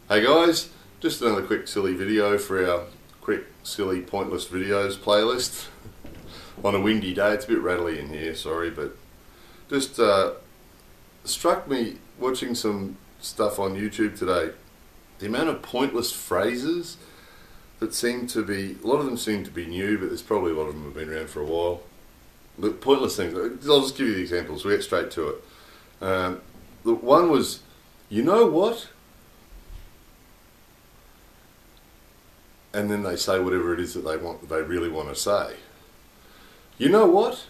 Hey guys, just another quick silly video for our quick silly pointless videos playlist on a windy day. It's a bit rattly in here, sorry, but just struck me watching some stuff on YouTube today. The amount of pointless phrases that seem to be, a lot of them seem to be new, but there's probably a lot of them have been around for a while. The pointless things, I'll just give you the examples, we'll get straight to it. The one was, you know what? And then they say whatever it is that they really want to say. You know what?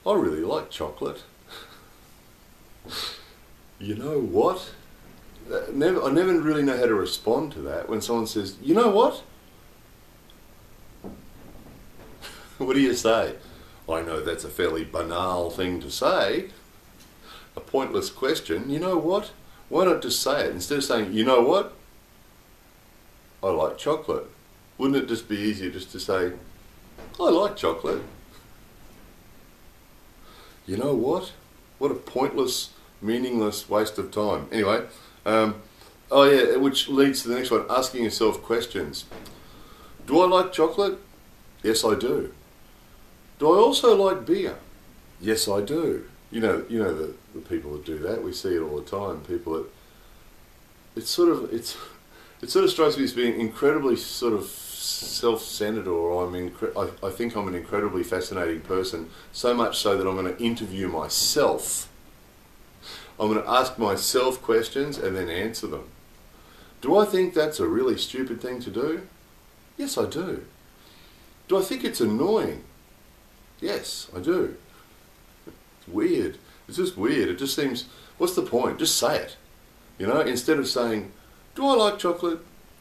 I really like chocolate. You know what? I never really know how to respond to that when someone says, you know what? What do you say? I know that's a fairly banal thing to say. A pointless question. You know what? Why not just say it? Instead of saying, you know what? I like chocolate. Wouldn't it just be easier just to say, I like chocolate? You know what? What a pointless, meaningless waste of time. Anyway, oh yeah, which leads to the next one, asking yourself questions. Do I like chocolate? Yes, I do. Do I also like beer? Yes, I do. You know the people that do that. We see it all the time. People that it sort of strikes me as being incredibly sort of self-centered, or I think I'm an incredibly fascinating person, so much so that I'm going to interview myself. I'm going to ask myself questions and then answer them. Do I think that's a really stupid thing to do? Yes, I do. Do I think it's annoying? Yes, I do. It's weird. It's just weird. It just seems, what's the point? Just say it. You know, instead of saying, do I like chocolate?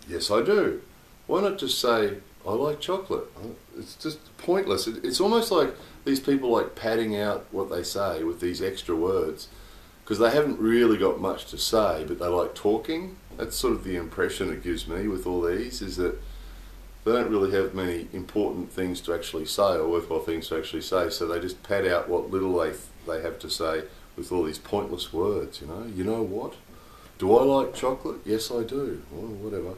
Yes, I do. Why not just say, I like chocolate? It's just pointless. It's almost like these people like padding out what they say with these extra words because they haven't really got much to say, but they like talking. That's sort of the impression it gives me with all these, is that they don't really have many important things to actually say or worthwhile things to actually say, so they just pad out what little they have to say with all these pointless words, you know? You know what? Do I like chocolate? Yes, I do. Well, whatever.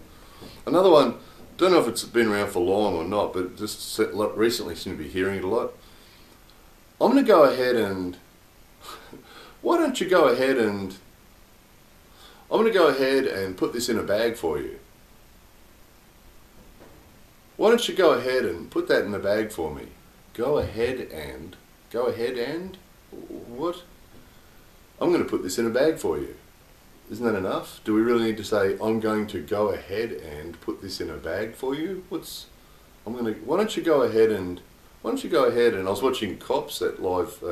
Another one, don't know if it's been around for long or not, but just recently seem to be hearing it a lot. I'm going to go ahead and... Why don't you go ahead and... I'm going to go ahead and put this in a bag for you. Why don't you go ahead and put that in a bag for me? Go ahead and... Go ahead and... What? I'm going to put this in a bag for you. Isn't that enough? Do we really need to say, I'm going to go ahead and put this in a bag for you? Why don't you go ahead and, I was watching Cops, that live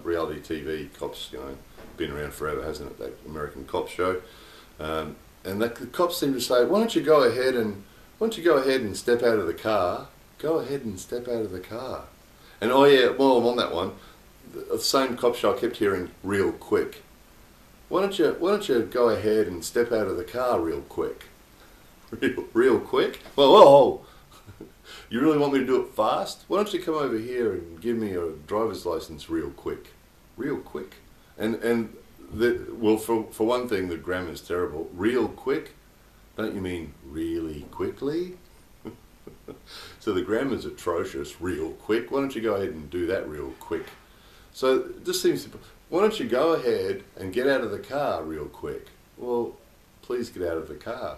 reality TV, Cops, you know, been around forever, hasn't it, that American cop show. And the cops seem to say, why don't you go ahead and step out of the car? Go ahead and step out of the car. And oh yeah, while I'm on that one, the same cop show I kept hearing, real quick. Why don't you go ahead and step out of the car real quick? Real quick? Whoa. You really want me to do it fast? Why don't you come over here and give me a driver's license real quick? Real quick. Well, for one thing, the grammar's terrible. Real quick? Don't you mean really quickly? So the grammar's atrocious. Real quick. Why don't you go ahead and do that real quick? So it just seems to... Why don't you go ahead and get out of the car real quick? Well, please get out of the car.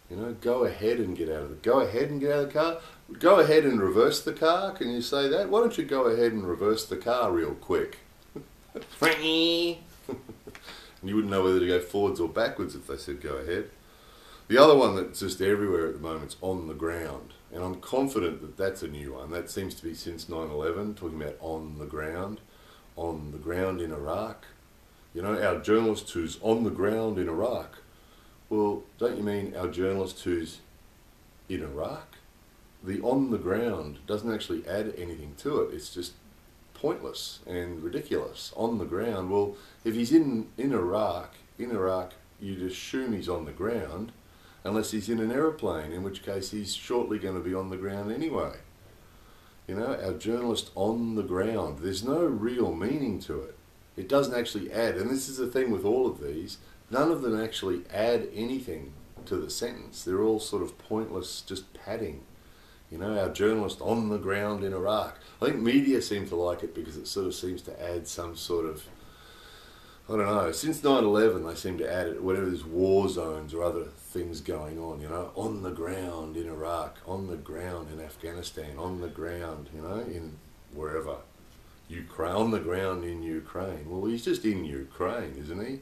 You know, go ahead and get out of the car. Go ahead and get out of the car. Go ahead and reverse the car. Can you say that? Why don't you go ahead and reverse the car real quick? And you wouldn't know whether to go forwards or backwards if they said go ahead. The other one that's just everywhere at the moment is on the ground. And I'm confident that that's a new one. That seems to be since 9/11, talking about on the ground. On the ground in Iraq. You know, our journalist who's on the ground in Iraq. Well, don't you mean our journalist who's in Iraq? The on the ground doesn't actually add anything to it. It's just pointless and ridiculous. On the ground. Well, if he's in Iraq, you'd assume he's on the ground, unless he's in an aeroplane, in which case he's shortly going to be on the ground anyway. You know, our journalist on the ground. There's no real meaning to it. It doesn't actually add, and this is the thing with all of these, none of them actually add anything to the sentence. They're all sort of pointless, just padding. You know, our journalist on the ground in Iraq. I think media seem to like it because it sort of seems to add some sort of, I don't know, since 9/11 they seem to add it, whenever there's war zones or other things going on, you know, on the ground in Iraq, on the ground in Afghanistan, on the ground, you know, in wherever. Ukraine, on the ground in Ukraine. Well, he's just in Ukraine, isn't he?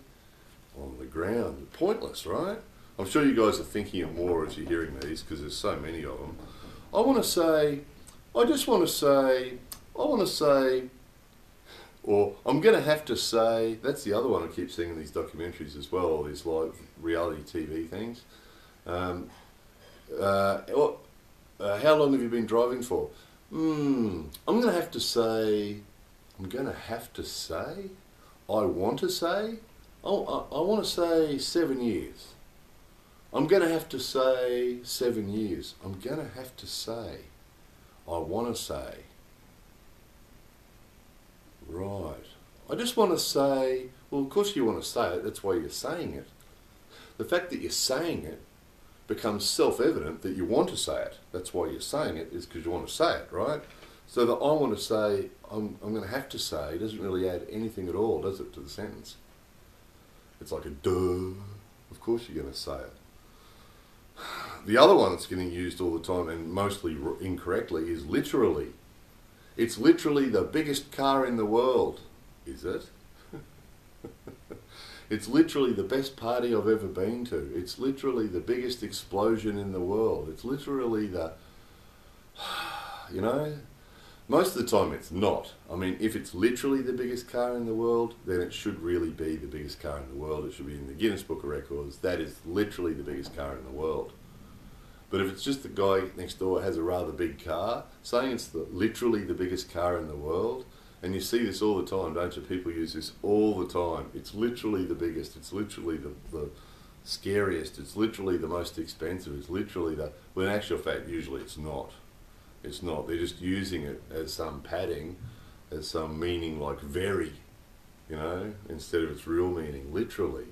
On the ground. Pointless, right? I'm sure you guys are thinking of more as you're hearing these because there's so many of them. I want to say, or I'm going to have to say, that's the other one I keep seeing in these documentaries as well, these live reality TV things. How long have you been driving for? I'm going to have to say, I want to say 7 years. I'm going to have to say 7 years. I'm going to have to say, I want to say. Right. I just want to say, well, of course you want to say it, that's why you're saying it. The fact that you're saying it becomes self-evident that you want to say it. That's why you're saying it, is because you want to say it, right? So the I want to say, I'm going to have to say, doesn't really add anything at all, does it, to the sentence? It's like a duh. Of course you're going to say it. The other one that's getting used all the time, and mostly incorrectly, is literally. It's literally the biggest car in the world. Is it? It's literally the best party I've ever been to. It's literally the biggest explosion in the world. It's literally the, you know, most of the time it's not. I mean, if it's literally the biggest car in the world, then it should really be the biggest car in the world. It should be in the Guinness Book of Records. That is literally the biggest car in the world. But if it's just the guy next door has a rather big car, saying it's literally the biggest car in the world, and you see this all the time, don't you? People use this all the time. It's literally the biggest. It's literally the scariest. It's literally the most expensive. It's literally the... Well, in actual fact, usually it's not. It's not. They're just using it as some padding, as some meaning like very, you know, instead of its real meaning, literally.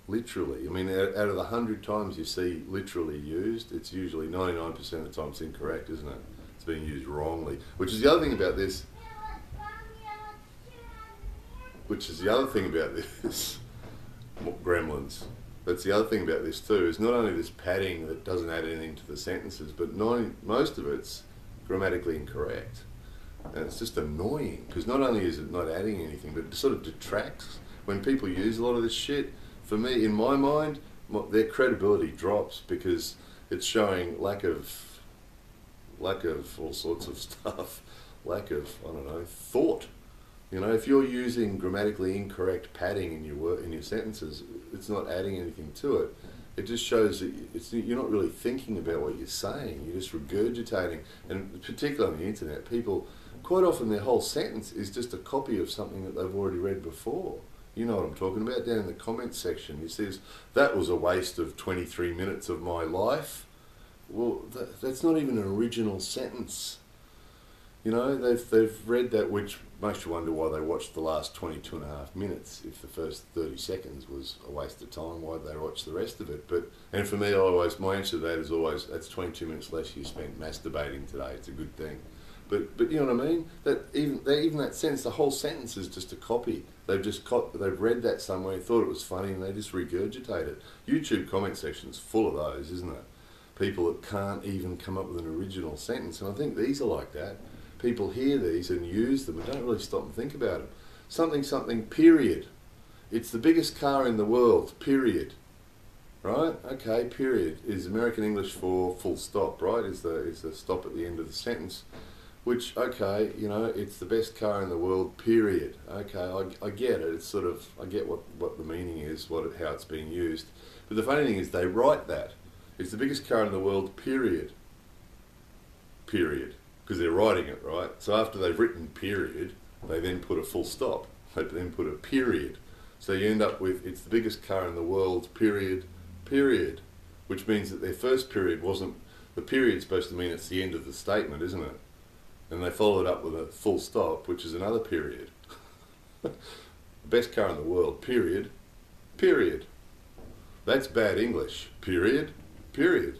Literally. I mean, out of the 100 times you see literally used, it's usually 99% of the time it's incorrect, isn't it? It's being used wrongly. Which is the other thing about this. Gremlins. That's the other thing about this too, is not only this padding that doesn't add anything to the sentences, but most of it's grammatically incorrect. And it's just annoying, because not only is it not adding anything, but it sort of detracts. When people use a lot of this shit, for me, in my mind, their credibility drops because it's showing lack of all sorts of stuff, lack of, I don't know, thought. You know, if you're using grammatically incorrect padding in your sentences, it's not adding anything to it. It just shows that you're not really thinking about what you're saying. You're just regurgitating. And particularly on the internet, people, quite often their whole sentence is just a copy of something that they've already read before. You know what I'm talking about, down in the comments section. He says, that was a waste of 23 minutes of my life. Well, that's not even an original sentence. You know, they've read that, which makes you wonder why they watched the last 22 and a half minutes. If the first 30 seconds was a waste of time, why'd they watch the rest of it? And for me, my answer to that is always, that's 22 minutes less you spent masturbating today. It's a good thing. But you know what I mean? That even that sentence, the whole sentence is just a copy. They've read that somewhere, thought it was funny, and they just regurgitate it. YouTube comment section's full of those, isn't it? People that can't even come up with an original sentence, and I think these are like that. People hear these and use them and don't really stop and think about them. Something, period. It's the biggest car in the world, period. Right? Okay, period is American English for full stop, right? Is the stop at the end of the sentence. Which, okay, you know, it's the best car in the world, period. Okay, I get it. It's sort of, I get what the meaning is, how it's being used. But the funny thing is they write that. It's the biggest car in the world, period. Period. Because they're writing it, right? So after they've written period, they then put a full stop. They then put a period. So you end up with, it's the biggest car in the world, period, period. Which means that their first period wasn't, the period's supposed to mean it's the end of the statement, isn't it? And they followed it up with a full stop, which is another period. Best car in the world, period, Period. That's bad English. Period. Period.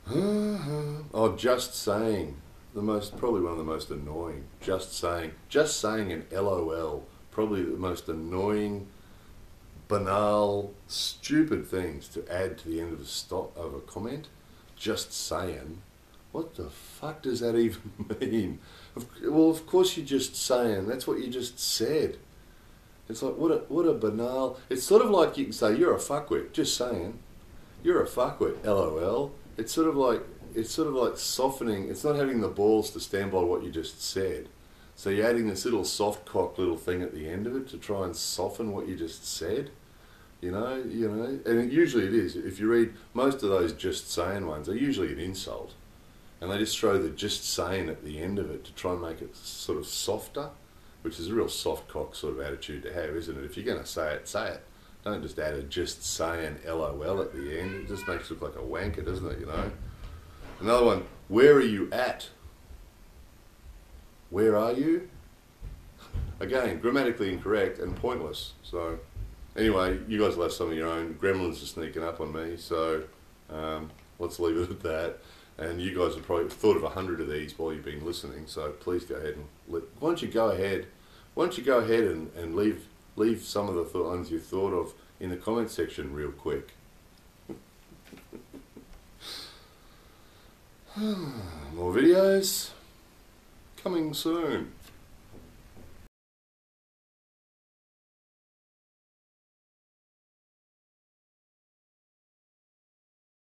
Oh, just saying. Probably one of the most annoying. Just saying. Just saying an LOL. Probably the most annoying, banal, stupid things to add to the end of a comment. Just saying. What the fuck does that even mean? Well, of course you're just saying. That's what you just said. It's like, what a banal... It's sort of like you can say, you're a fuckwit. Just saying. You're a fuckwit. LOL. It's sort of like softening. It's not having the balls to stand by what you just said. So you're adding this little soft cock little thing at the end of it to try and soften what you just said. You know, and usually it is. If you read most of those just saying ones, they're usually an insult. And they just throw the just saying at the end of it to try and make it sort of softer, which is a real soft cock sort of attitude to have, isn't it? If you're going to say it, say it. Don't just add a just saying LOL at the end. It just makes you look like a wanker, doesn't it, you know? Another one, where are you at? Where are you? Again, grammatically incorrect and pointless. So, anyway, you guys will have some of your own. Gremlins are sneaking up on me, so let's leave it at that. And you guys have probably thought of 100 of these while you've been listening, so please go ahead and why don't you go ahead and leave some of the ones you thought of in the comment section real quick. More videos coming soon.